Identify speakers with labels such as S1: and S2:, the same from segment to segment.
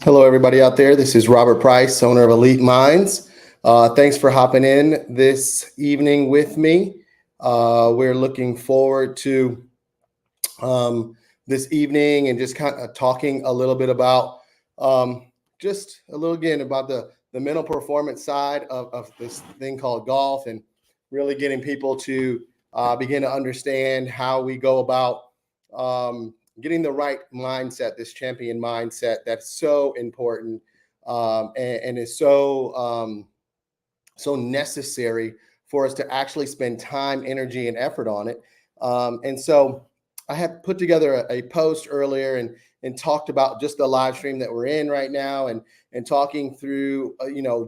S1: Hello, everybody out there. This is Robert Price, owner of Elite Minds. Thanks for hopping in this evening with me. We're looking forward to this evening and just kind of talking a little bit about just a little again about the mental performance side of this thing called golf and really getting people to begin to understand how we go about getting the right mindset, this champion mindset that's so important and is so necessary for us to actually spend time, energy, and effort on it. And so I had put together a post earlier and talked about just the live stream that we're in right now and talking through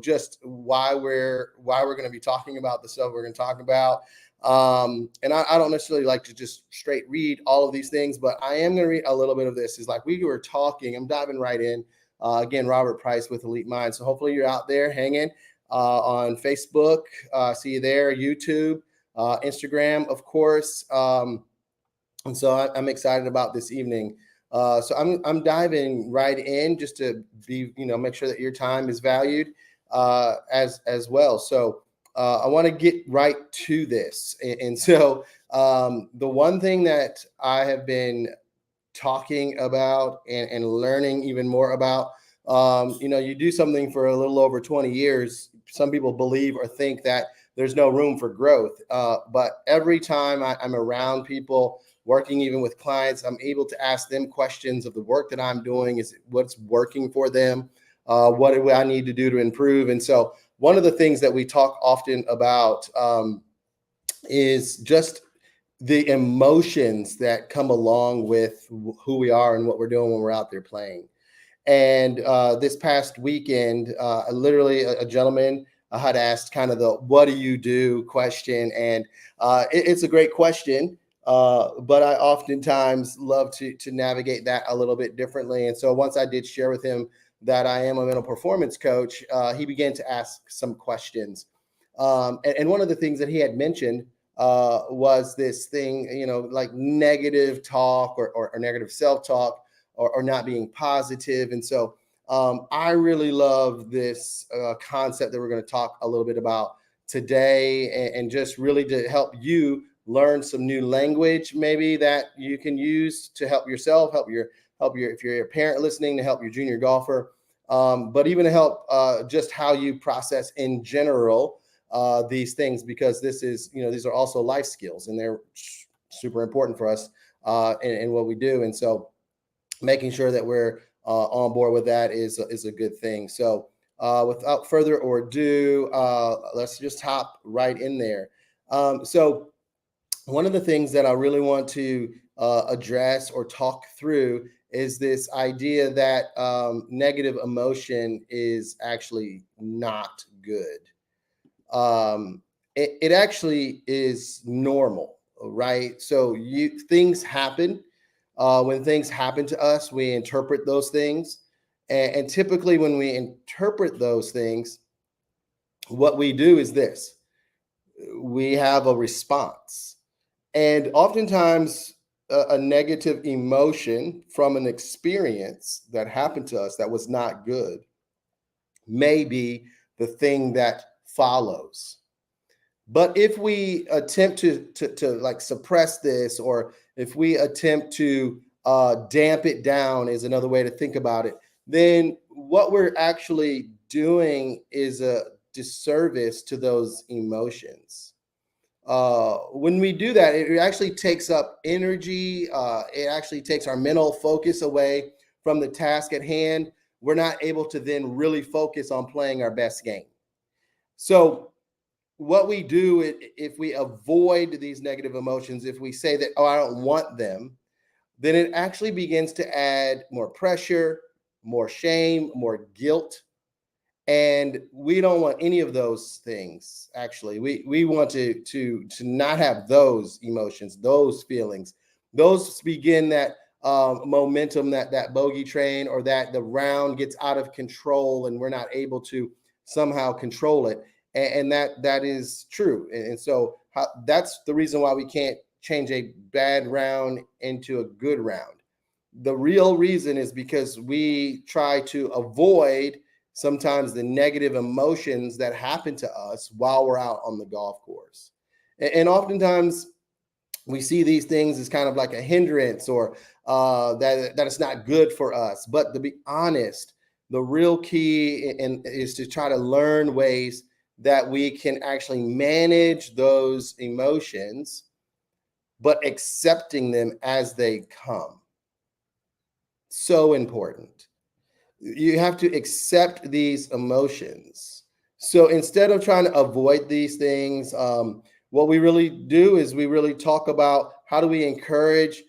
S1: just why we're going to be talking about the stuff we're going to talk about. And I don't necessarily like to just straight read all of these things, but I am going to read a little bit of this. Is like we were talking, I'm diving right in. Again, Robert Price with Elite Mind. So hopefully you're out there hanging on Facebook. See you there, YouTube, Instagram, of course. And so I'm excited about this evening. So I'm diving right in just to be, make sure that your time is valued as well. So I want to get right to this. And so the one thing that I have been talking about and learning even more about, you do something for a little over 20 years. Some people believe or think that there's no room for growth. But every time I'm around people, working even with clients, I'm able to ask them questions of the work that I'm doing. Is what's working for them? What do I need to do to improve? And so one of the things that we talk often about is just the emotions that come along with who we are and what we're doing when we're out there playing. And this past weekend, literally a gentleman had asked kind of the "what do you do" question, and it's a great question. But I oftentimes love to navigate that a little bit differently. And so once I did share with him that I am a mental performance coach, he began to ask some questions. And one of the things that he had mentioned was this thing, like negative talk or negative self-talk or not being positive. And so I really love this concept that we're going to talk a little bit about today and just really to help you learn some new language maybe that you can use to help yourself, help your if you're a parent listening, to help your junior golfer, but even to help just how you process in general these things, because this is these are also life skills and they're super important for us in what we do. And so making sure that we're on board with that is a good thing. So without further ado, let's just hop right in there. So one of the things that I really want to address or talk through is this idea that negative emotion is actually not good. It actually is normal, right? So things happen. When things happen to us, we interpret those things. And typically when we interpret those things, what we do is this: we have a response. And oftentimes, a negative emotion from an experience that happened to us that was not good may be the thing that follows. But if we attempt to like suppress this, or if we attempt to damp it down, is another way to think about it, then what we're actually doing is a disservice to those emotions. When we do that, it actually takes up energy. It actually takes our mental focus away from the task at hand. We're not able to then really focus on playing our best game. So what we do, if we avoid these negative emotions, if we say that, oh, I don't want them, then it actually begins to add more pressure, more shame, more guilt. And we don't want any of those things. Actually, we want to not have those emotions, those feelings. Those begin that momentum, that bogey train, or that the round gets out of control and we're not able to somehow control it. And that is true. And so that's the reason why we can't change a bad round into a good round. The real reason is because we try to avoid sometimes the negative emotions that happen to us while we're out on the golf course. And oftentimes we see these things as kind of like a hindrance, or that it's not good for us. But to be honest, the real key is to try to learn ways that we can actually manage those emotions, but accepting them as they come. So important. You have to accept these emotions. So instead of trying to avoid these things, what we really do is we really talk about how do we encourage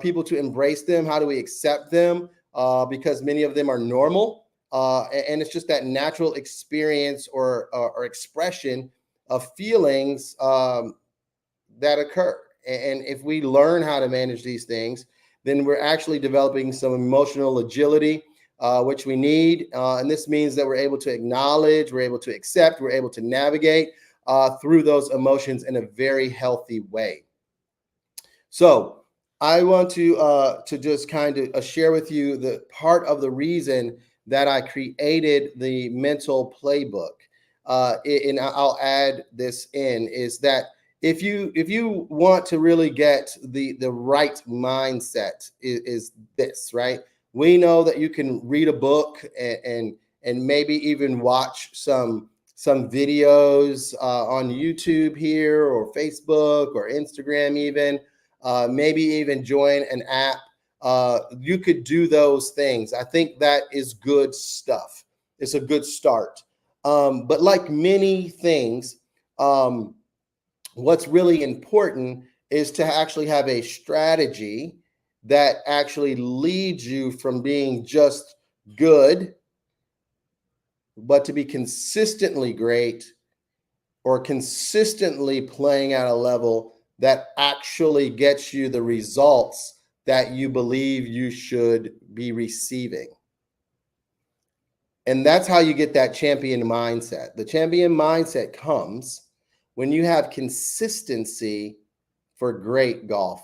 S1: people to embrace them? How do we accept them? Because many of them are normal. And it's just that natural experience or expression of feelings that occur. And if we learn how to manage these things, then we're actually developing some emotional agility, which we need. And this means that we're able to acknowledge, we're able to accept, we're able to navigate through those emotions in a very healthy way. So I want to just kind of share with you the part of the reason that I created the mental playbook. And I'll add this in, is that if you want to really get the right mindset, is this, right? We know that you can read a book and maybe even watch some videos on YouTube here, or Facebook, or Instagram even, maybe even join an app. You could do those things. I think that is good stuff. It's a good start. But like many things, what's really important is to actually have a strategy that actually leads you from being just good, but to be consistently great, or consistently playing at a level that actually gets you the results that you believe you should be receiving. And that's how you get that champion mindset. The champion mindset comes when you have consistency for great golf.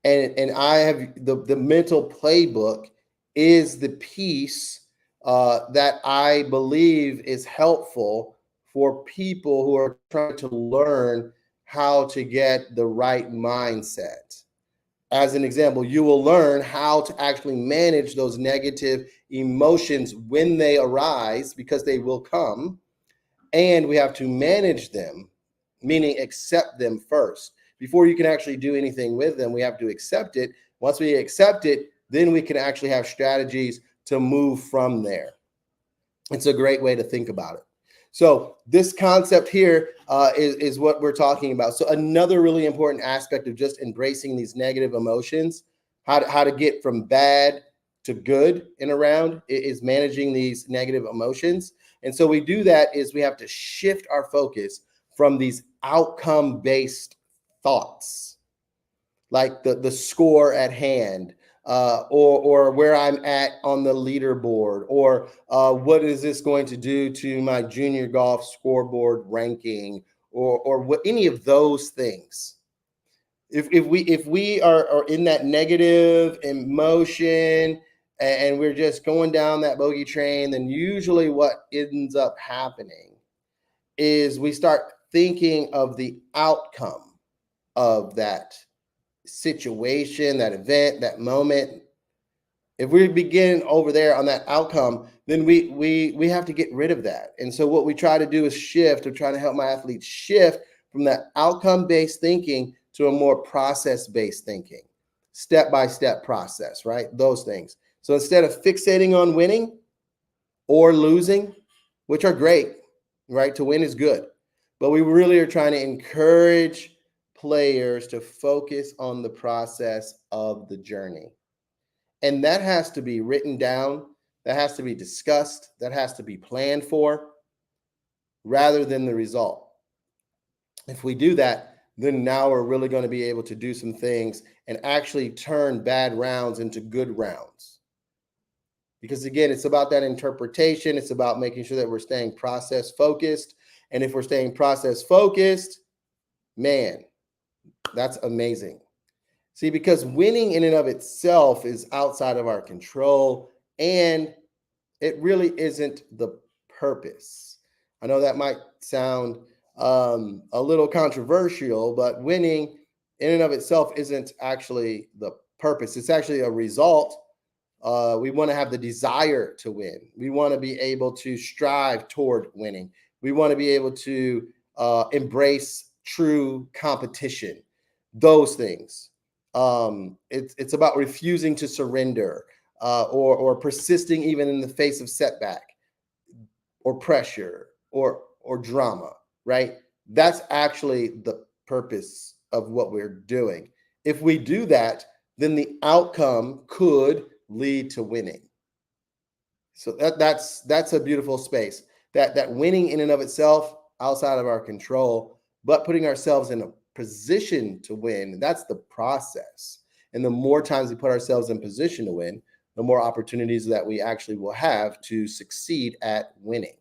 S1: And I have the mental playbook is the piece that I believe is helpful for people who are trying to learn how to get the right mindset. As an example, you will learn how to actually manage those negative emotions when they arise, because they will come, and we have to manage them, meaning accept them first. Before you can actually do anything with them, we have to accept it. Once we accept it, then we can actually have strategies to move from there. It's a great way to think about it. So this concept here is what we're talking about. So another really important aspect of just embracing these negative emotions, how to get from bad to good and around, is managing these negative emotions. And so we do that is we have to shift our focus from these outcome-based thoughts, like the score at hand, or where I'm at on the leaderboard, or what is this going to do to my junior golf scoreboard ranking, or what, any of those things. If we are in that negative emotion, and we're just going down that bogey train, then usually what ends up happening is we start thinking of the outcome of that situation, that event, that moment. If we begin over there on that outcome, then we have to get rid of that. And so what we try to do is shift, or try to help my athletes shift from that outcome-based thinking to a more process-based thinking, step-by-step process, right? Those things. So instead of fixating on winning or losing, which are great, right? To win is good. But we really are trying to encourage players to focus on the process of the journey. And that has to be written down, that has to be discussed, that has to be planned for, rather than the result. If we do that, then now we're really going to be able to do some things and actually turn bad rounds into good rounds. Because again, it's about that interpretation. It's about making sure that we're staying process focused. And if we're staying process focused, man, that's amazing. See, because winning in and of itself is outside of our control, and it really isn't the purpose. I know that might sound a little controversial, but winning in and of itself isn't actually the purpose. It's actually a result. We want to have the desire to win. We want to be able to strive toward winning. We want to be able to embrace true competition. Those things. It's about refusing to surrender, or persisting even in the face of setback or pressure or drama. Right? That's actually the purpose of what we're doing. If we do that, then the outcome could lead to winning. So that's a beautiful space. That winning in and of itself outside of our control, but putting ourselves in a position to win, that's the process. And the more times we put ourselves in position to win, the more opportunities that we actually will have to succeed at winning.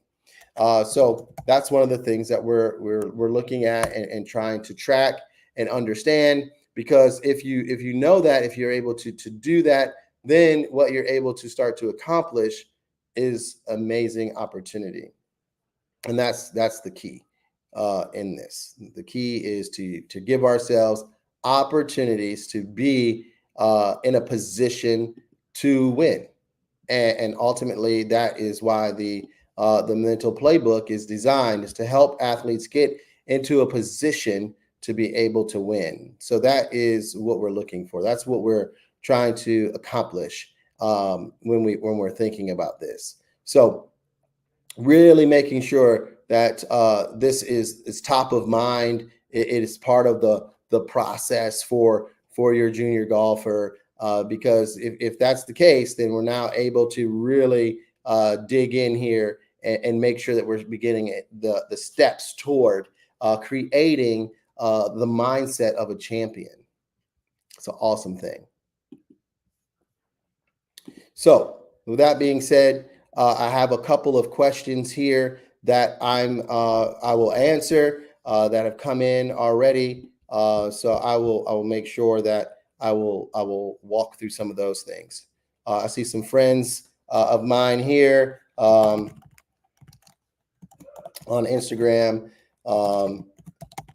S1: So that's one of the things that we're looking at and trying to track and understand. Because if you know that, if you're able to do that, then what you're able to start to accomplish is amazing opportunity. And that's the key in this. The key is to give ourselves opportunities to be in a position to win. And ultimately, that is why the mental playbook is designed, is to help athletes get into a position to be able to win. So that is what we're looking for. That's what we're trying to accomplish when we're thinking about this. So really making sure that this is top of mind. It is part of the process for your junior golfer, because if that's the case, then we're now able to really dig in here and make sure that we're beginning the steps toward creating the mindset of a champion. It's an awesome thing. So with that being said, I have a couple of questions here that I will answer that have come in already. So I will make sure that I will walk through some of those things. I see some friends of mine here on Instagram.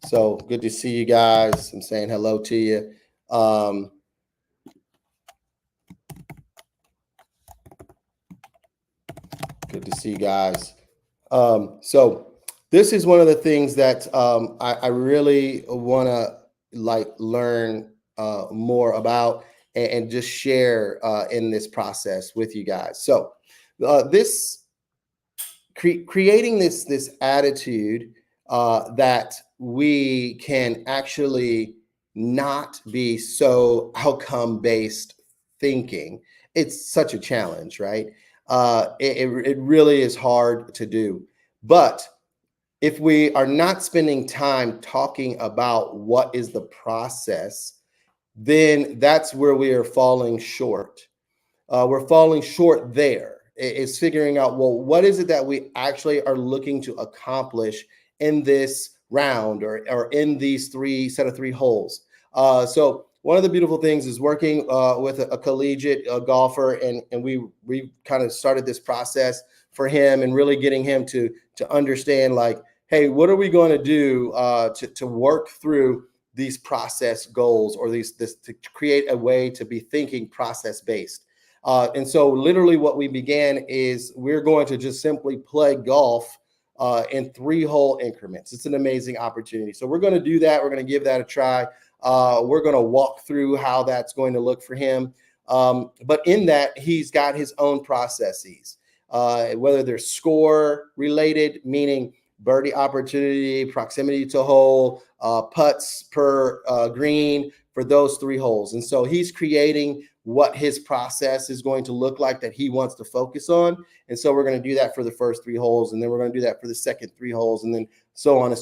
S1: So good to see you guys. I'm saying hello to you. Good to see you guys. So this is one of the things that I really want to learn more about and just share in this process with you guys. So this creating this attitude that we can actually not be so outcome based thinking. It's such a challenge, right? It really is hard to do. But if we are not spending time talking about what is the process, then that's where we are falling short. We're falling short there. Is figuring out, well, what is it that we actually are looking to accomplish in this round or in these set of three holes. So one of the beautiful things is working with a collegiate golfer, and we kind of started this process for him and really getting him to understand, like, hey, what are we going to do to work through these process goals, or this to create a way to be thinking process based. And so literally what we began is we're going to just simply play golf in 3-hole increments. It's an amazing opportunity. So we're going to do that. We're going to give that a try. We're going to walk through how that's going to look for him. But in that, he's got his own processes, whether they're score related, meaning birdie opportunity, proximity to hole, putts per green for those 3 holes. And so he's creating what his process is going to look like that he wants to focus on. And so we're going to do that for the first 3 holes, and then we're going to do that for the second 3 holes, and then so on and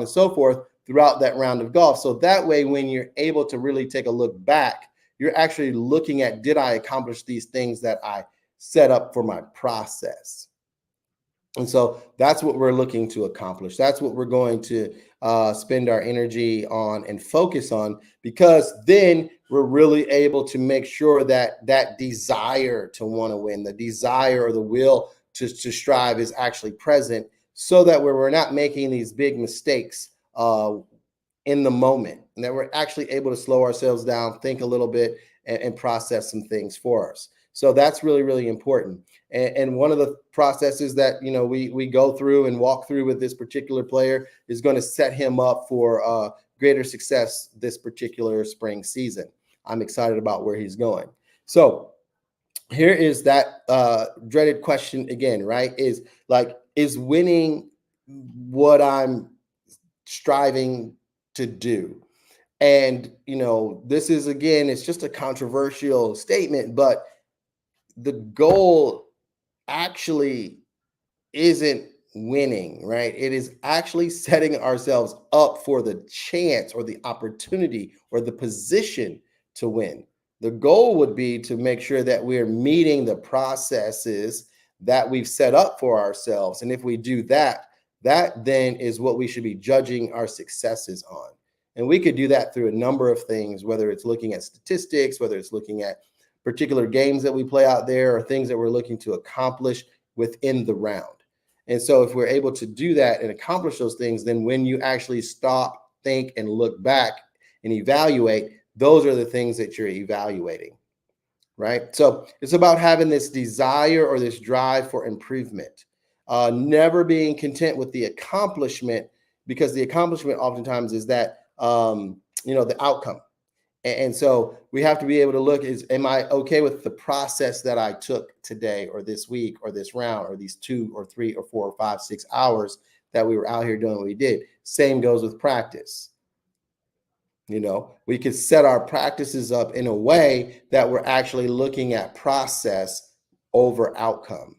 S1: so forth throughout that round of golf. So that way, when you're able to really take a look back, you're actually looking at, did I accomplish these things that I set up for my process? And so that's what we're looking to accomplish. That's what we're going to spend our energy on and focus on, because then we're really able to make sure that that desire to want to win, the desire or the will to strive is actually present, so that we're not making these big mistakes in the moment, and that we're actually able to slow ourselves down, think a little bit, and process some things for us. So that's really, really important. And one of the processes that we go through and walk through with this particular player is going to set him up for greater success this particular spring season. I'm excited about where he's going. So here is that dreaded question again, right? Is winning what I'm striving to do? And this is, again, it's just a controversial statement, but the goal actually isn't winning, right? It is actually setting ourselves up for the chance or the opportunity or the position to win. The goal would be to make sure that we're meeting the processes that we've set up for ourselves. And if we do that, that then is what we should be judging our successes on. And we could do that through a number of things, whether it's looking at statistics, whether it's looking at particular games that we play out there, or things that we're looking to accomplish within the round. And so if we're able to do that and accomplish those things, then when you actually stop, think, and look back and evaluate, those are the things that you're evaluating, right? So it's about having this desire or this drive for improvement, never being content with the accomplishment, because the accomplishment oftentimes is that, the outcome. And so we have to be able to look, am I okay with the process that I took today or this week or this round or these 2 or 3 or 4 or 5, 6 hours that we were out here doing what we did? Same goes with practice. We could set our practices up in a way that we're actually looking at process over outcome.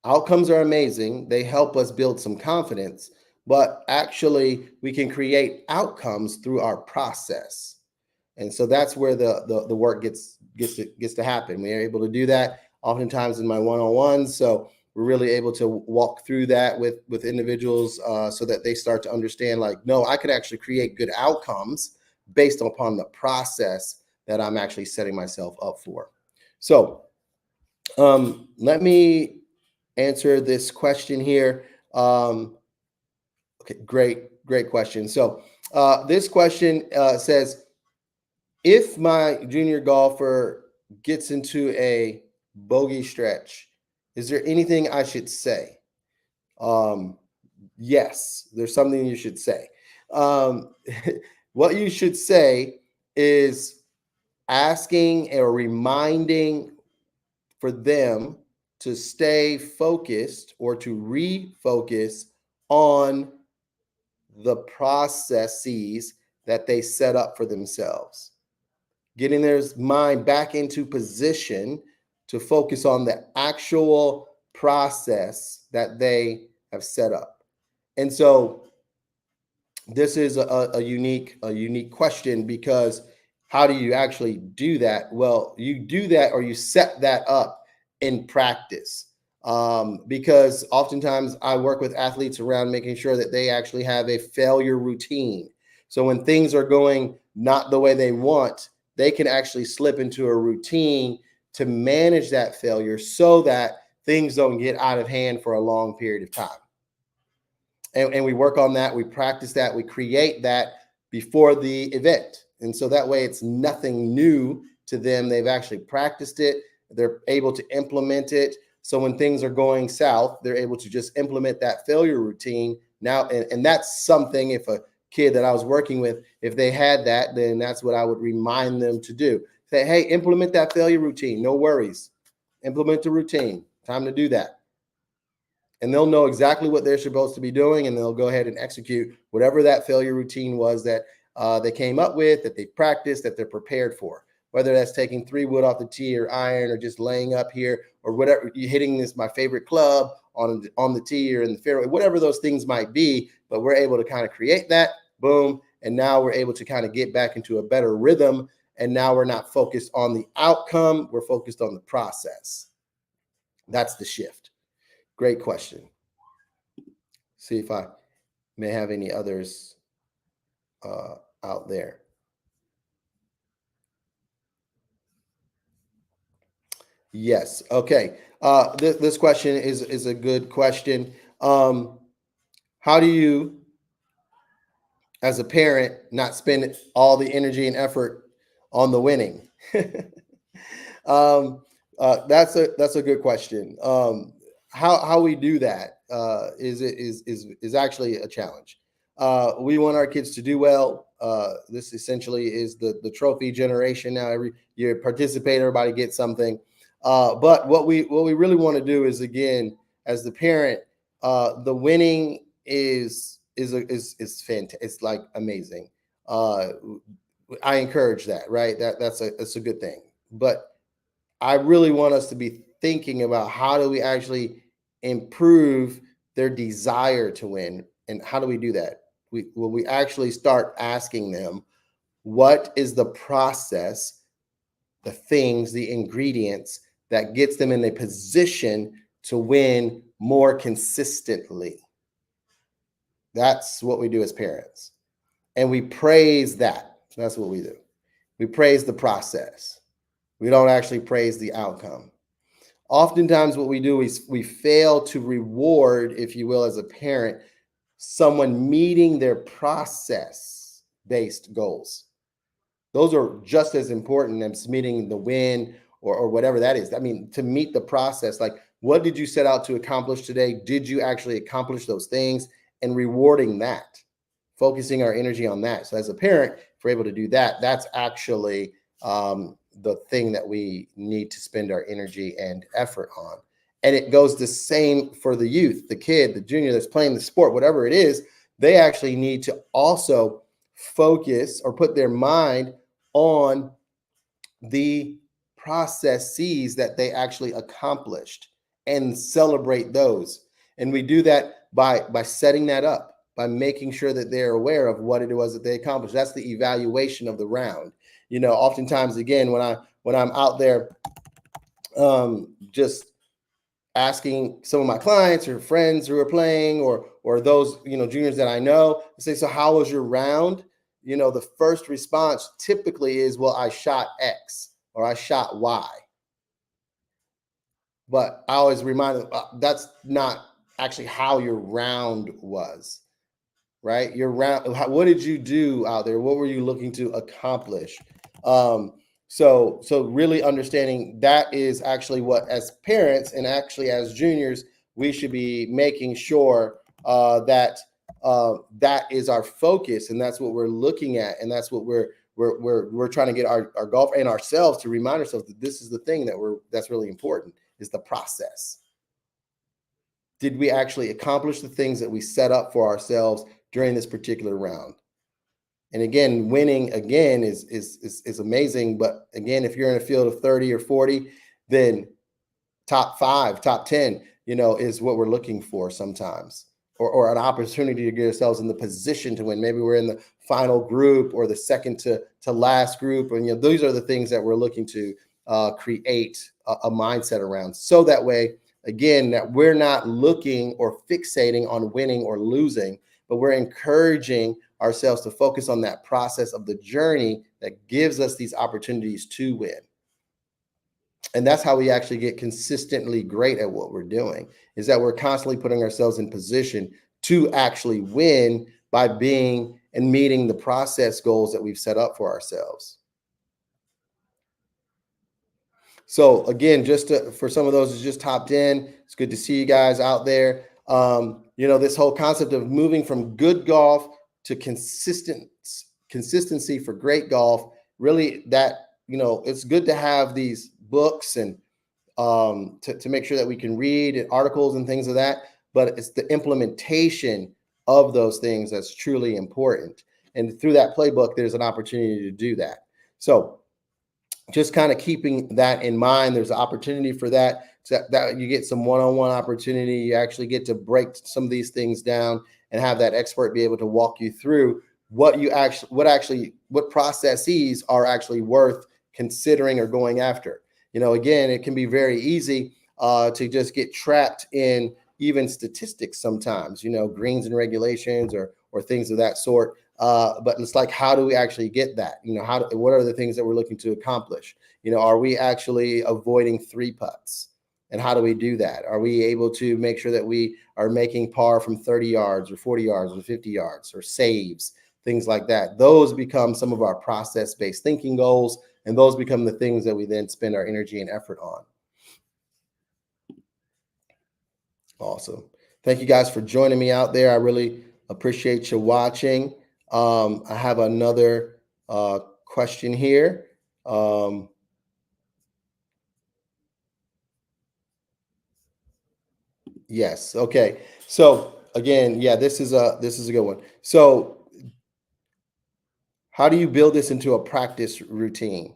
S1: Outcomes are amazing. They help us build some confidence, but actually we can create outcomes through our process. And so that's where the work gets to happen. We are able to do that oftentimes in my one-on-ones. So we're really able to walk through that with individuals, so that they start to understand, like, no, I could actually create good outcomes based upon the process that I'm actually setting myself up for. So let me answer this question here. Okay, great question. So this question says, if my junior golfer gets into a bogey stretch, is there anything I should say? Yes, there's something you should say. What you should say is asking or reminding for them to stay focused or to refocus on the processes that they set up for themselves. Getting their mind back into position to focus on the actual process that they have set up. And so this is a unique question, because how do you actually do that? Well, you do that, or you set that up in practice. Because oftentimes I work with athletes around making sure that they actually have a failure routine. So when things are going not the way they want, they can actually slip into a routine to manage that failure, so that things don't get out of hand for a long period of time. And we work on that, we practice that, we create that before the event. And so that way it's nothing new to them. They've actually practiced it, they're able to implement it. So when things are going south, they're able to just implement that failure routine now. And that's something, if a kid that I was working with, if they had that, then that's what I would remind them to do. Say, hey, implement that failure routine. No worries. Implement the routine. Time to do that. And they'll know exactly what they're supposed to be doing, and they'll go ahead and execute whatever that failure routine was that they came up with, that they practiced, that they're prepared for. Whether that's taking 3 wood off the tee or iron, or just laying up here, or whatever, you're hitting this, my favorite club, on the tee or in the fairway, whatever those things might be. But we're able to kind of create that, boom, and now we're able to kind of get back into a better rhythm. And now we're not focused on the outcome, we're focused on the process. That's the shift. Great question. See if I may have any others out there. Yes. Okay. This question is a good question. How do you, as a parent, not spend all the energy and effort on the winning? um, that's a good question. How we do that is actually a challenge. We want our kids to do well. This essentially is the trophy generation now. Every you participate, everybody gets something. But what we really want to do is, again, as the parent, the winning is fantastic. It's like amazing. Uh, I encourage that, right? That's a good thing. But I really want us to be thinking about how do we actually improve their desire to win, and how do we do that? We actually start asking them, what is the process, the things, the ingredients that gets them in a position to win more consistently? That's what we do as parents. And we praise that. That's what we do. We praise the process. We don't actually praise the outcome. Oftentimes, what we do is we fail to reward, if you will, as a parent, someone meeting their process based goals. Those are just as important as meeting the win or whatever that is. I mean, to meet the process, like, what did you set out to accomplish today? Did you actually accomplish those things? And rewarding that, focusing our energy on that. So as a parent, if we're able to do that, that's actually the thing that we need to spend our energy and effort on. And it goes the same for the youth, the kid, the junior that's playing the sport, whatever it is. They actually need to also focus or put their mind on the processes that they actually accomplished and celebrate those. And we do that by setting that up, by making sure that they're aware of what it was that they accomplished. That's the evaluation of the round. Oftentimes, again, when I'm out there, just asking some of my clients or friends who are playing, or those juniors that I know, say, so how was your round? The first response typically is, well, I shot X or I shot Y. But I always remind them, that's not actually how your round was, right? Your round, what did you do out there? What were you looking to accomplish? So really understanding that is actually what, as parents and actually as juniors, we should be making sure that is our focus, and that's what we're looking at, and that's what we're trying to get our golf and ourselves to remind ourselves that this is the thing that's really important, is the process. Did we actually accomplish the things that we set up for ourselves during this particular round? And again, winning again is amazing. But again, if you're in a field of 30 or 40, then top 5, top 10, is what we're looking for sometimes, or an opportunity to get ourselves in the position to win. Maybe we're in the final group or the second to last group. And, those are the things that we're looking to create a mindset around. So that way, again, that we're not looking or fixating on winning or losing, but we're encouraging ourselves to focus on that process of the journey that gives us these opportunities to win. And that's how we actually get consistently great at what we're doing, is that we're constantly putting ourselves in position to actually win by being and meeting the process goals that we've set up for ourselves. So again, for some of those who just hopped in, it's good to see you guys out there. This whole concept of moving from good golf to consistency for great golf, really, that, it's good to have these books and to make sure that we can read articles and things of that, but it's the implementation of those things that's truly important. And through that playbook, there's an opportunity to do that. So just kind of keeping that in mind, there's an opportunity for that. So that you get some one-on-one opportunity. You actually get to break some of these things down and have that expert be able to walk you through what processes are actually worth considering or going after. Again, it can be very easy to just get trapped in even statistics sometimes, greens and regulations or things of that sort. But it's like, how do we actually get that? What are the things that we're looking to accomplish? Are we actually avoiding three putts? And how do we do that? Are we able to make sure that we are making par from 30 yards or 40 yards or 50 yards or saves, things like that? Those become some of our process-based thinking goals, and those become the things that we then spend our energy and effort on. Awesome. Thank you guys for joining me out there. I really appreciate you watching. I have another question here. Yes. Okay. So again, yeah, this is a good one. So how do you build this into a practice routine?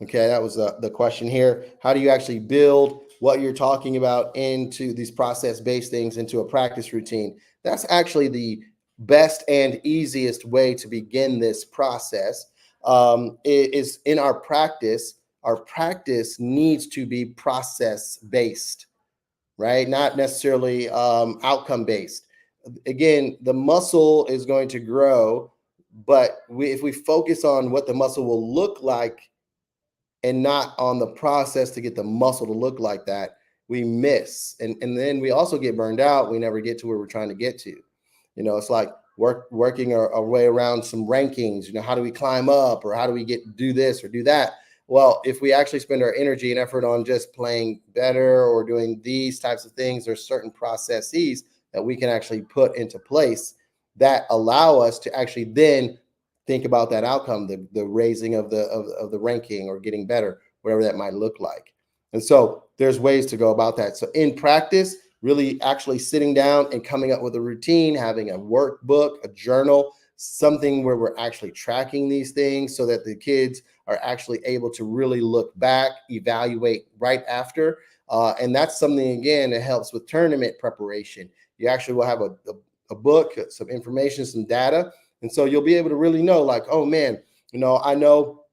S1: Okay, that was the question here. How do you actually build what you're talking about into these process-based things into a practice routine? That's actually the best and easiest way to begin this process. Is in our practice. Our practice needs to be process-based, right? Not necessarily outcome-based. Again, the muscle is going to grow, but if we focus on what the muscle will look like and not on the process to get the muscle to look like that, we miss. And then we also get burned out. We never get to where we're trying to get to. It's like working our way around some rankings. How do we climb up, or how do we do this or do that? Well, if we actually spend our energy and effort on just playing better or doing these types of things, there's certain processes that we can actually put into place that allow us to actually then think about that outcome, the raising of the ranking or getting better, whatever that might look like. And so there's ways to go about that. So in practice, really actually sitting down and coming up with a routine, having a workbook, a journal, something where we're actually tracking these things so that the kids are actually able to really look back, evaluate right after. And that's something, again, that helps with tournament preparation. You actually will have a book, some information, some data. And so you'll be able to really know, like, oh man, I know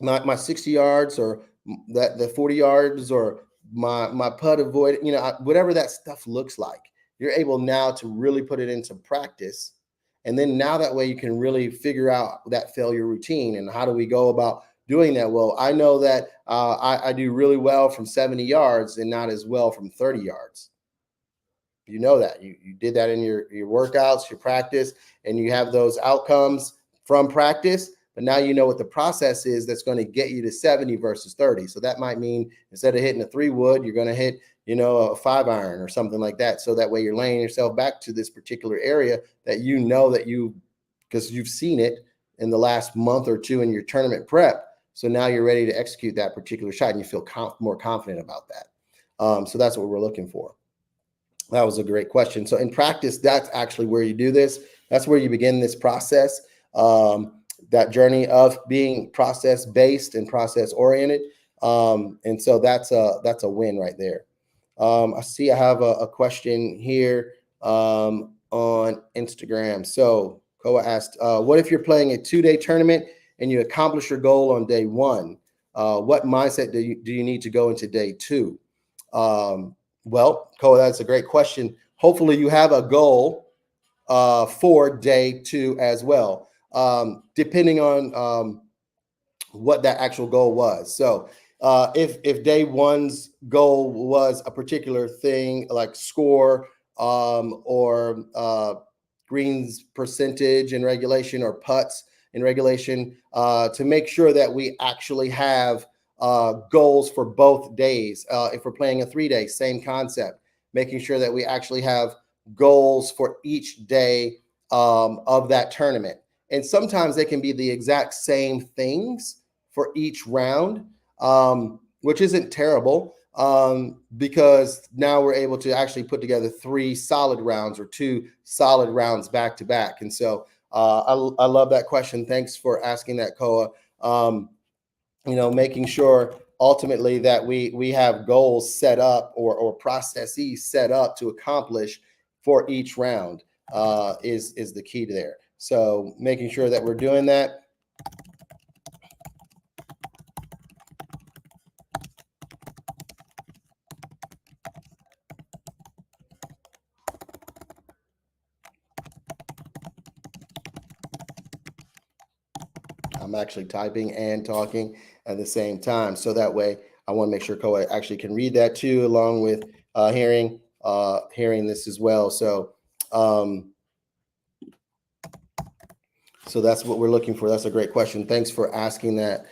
S1: my 60 yards or that the 40 yards or my putt avoid, whatever that stuff looks like. You're able now to really put it into practice. And then now that way you can really figure out that failure routine and how do we go about doing that. Well, I know that I do really well from 70 yards and not as well from 30 yards. That you did that in your workouts, your practice, and you have those outcomes from practice. But now you know what the process is that's going to get you to 70 versus 30. So that might mean instead of hitting a 3-wood, you're going to hit a 5-iron or something like that. So that way you're laying yourself back to this particular area that because you've seen it in the last month or two in your tournament prep. So now you're ready to execute that particular shot and you feel more confident about that. So that's what we're looking for. That was a great question. So in practice, that's actually where you do this. That's where you begin this process, that journey of being process-based and process-oriented. And so that's a win right there. I see I have a question here on Instagram. So Koa asked, what if you're playing a 2-day tournament and you accomplish your goal on day 1? What mindset do you need to go into day 2? Well, Koa, that's a great question. Hopefully you have a goal for day 2 as well, depending on what that actual goal was. So if day 1's goal was a particular thing like score or greens percentage in regulation or putts in regulation, to make sure that we actually have goals for both days. If we're playing a 3-day, same concept, making sure that we actually have goals for each day of that tournament. And sometimes they can be the exact same things for each round, which isn't terrible, because now we're able to actually put together 3 solid rounds or 2 solid rounds back to back. And so I love that question. Thanks for asking that, Koa. Making sure ultimately that we have goals set up or processes set up to accomplish for each round is the key to there. So making sure that we're doing that. I'm actually typing and talking at the same time. So that way I want to make sure Koa actually can read that too, along with hearing this as well. Um, so that's what we're looking for. That's a great question. Thanks for asking that.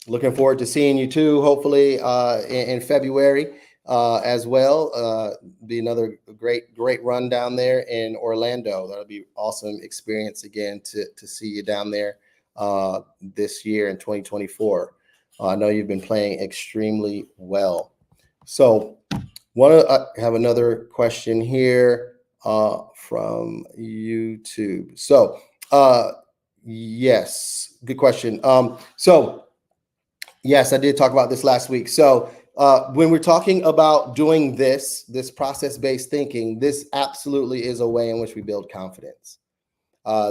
S1: Looking forward to seeing you too, hopefully in February as well. Be another great run down there in Orlando. That'll be awesome experience again to see you down there this year in 2024. I know you've been playing extremely well. So, want to have another question here from YouTube. So, yes, good question. So yes, I did talk about this last week. So when we're talking about doing this process-based thinking, this absolutely is a way in which we build confidence.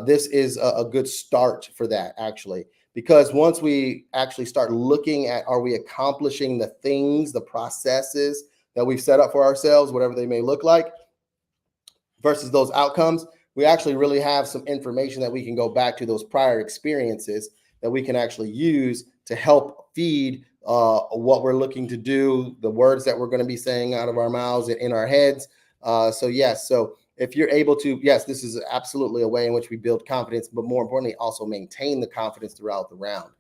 S1: This is a good start for that, actually, because once we actually start looking at, are we accomplishing the things, the processes that we've set up for ourselves, whatever they may look like, versus those outcomes, we actually really have some information that we can go back to those prior experiences that we can actually use to help feed what we're looking to do, the words that we're going to be saying out of our mouths and in our heads. So if you're able to, yes, this is absolutely a way in which we build confidence, but more importantly, also maintain the confidence throughout the round.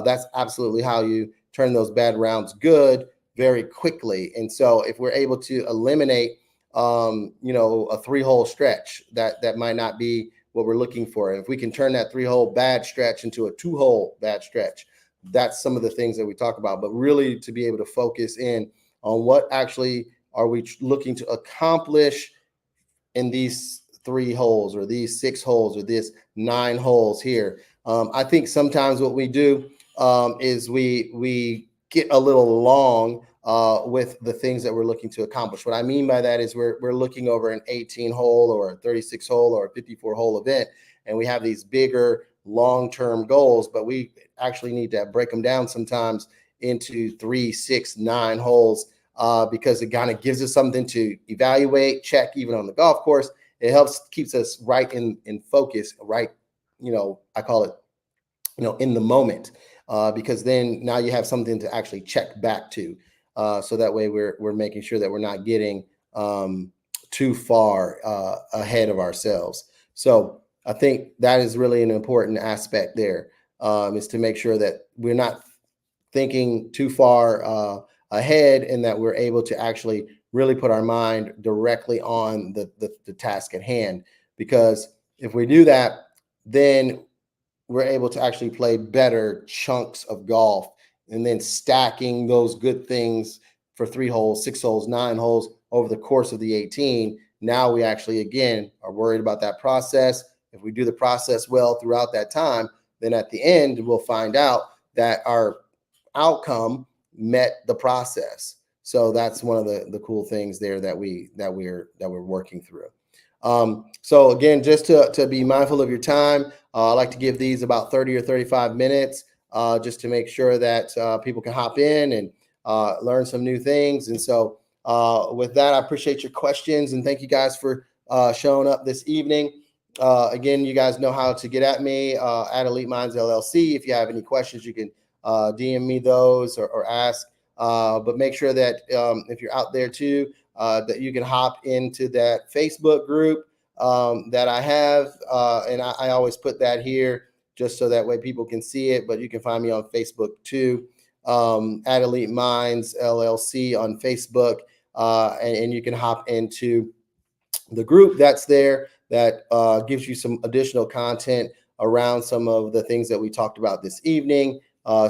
S1: That's absolutely how you turn those bad rounds good very quickly. And so if we're able to eliminate a 3-hole stretch that might not be what we're looking for. And if we can turn that 3-hole bad stretch into a 2-hole bad stretch, that's some of the things that we talk about. But really to be able to focus in on what actually are we looking to accomplish in these 3 holes or these 6 holes or this 9 holes here. I think sometimes what we do is we get a little long with the things that we're looking to accomplish. What I mean by that is we're looking over an 18 hole or a 36 hole or a 54 hole event, and we have these bigger long-term goals, but we actually need to break them down sometimes into 3, 6, 9 holes because it kind of gives us something to evaluate, check even on the golf course. It keeps us right in focus, right? I call it, in the moment, because then now you have something to actually check back to. So that way we're making sure that we're not getting too far ahead of ourselves. So I think that is really an important aspect there, is to make sure that we're not thinking too far ahead and that we're able to actually really put our mind directly on the task at hand. Because if we do that, then we're able to actually play better chunks of golf, and then stacking those good things for 3 holes, 6 holes, 9 holes over the course of the 18. Now we actually, again, are worried about that process. If we do the process well throughout that time, then at the end, we'll find out that our outcome met the process. So that's one of the cool things there that we're working through. So again, just to be mindful of your time, I like to give these about 30 or 35 minutes just to make sure that people can hop in and learn some new things. And so with that, I appreciate your questions and thank you guys for showing up this evening. Again, you guys know how to get at me at Elite Minds LLC. If you have any questions, you can DM me those or ask. But make sure that if you're out there too, that you can hop into that Facebook group that I have. And I always put that here just so that way people can see it. But you can find me on Facebook too, at Elite Minds LLC on Facebook. And you can hop into the group that's there that gives you some additional content around some of the things that we talked about this evening.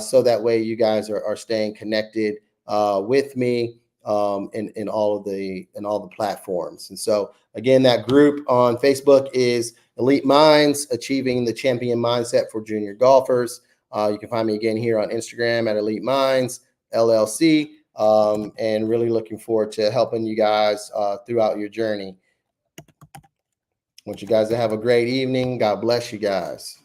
S1: So that way you guys are staying connected with me in all the platforms. And so again, that group on Facebook is Elite Minds, Achieving the Champion Mindset for Junior Golfers. You can find me again here on Instagram at Elite Minds LLC, and really looking forward to helping you guys throughout your journey. I want you guys to have a great evening. God bless you guys.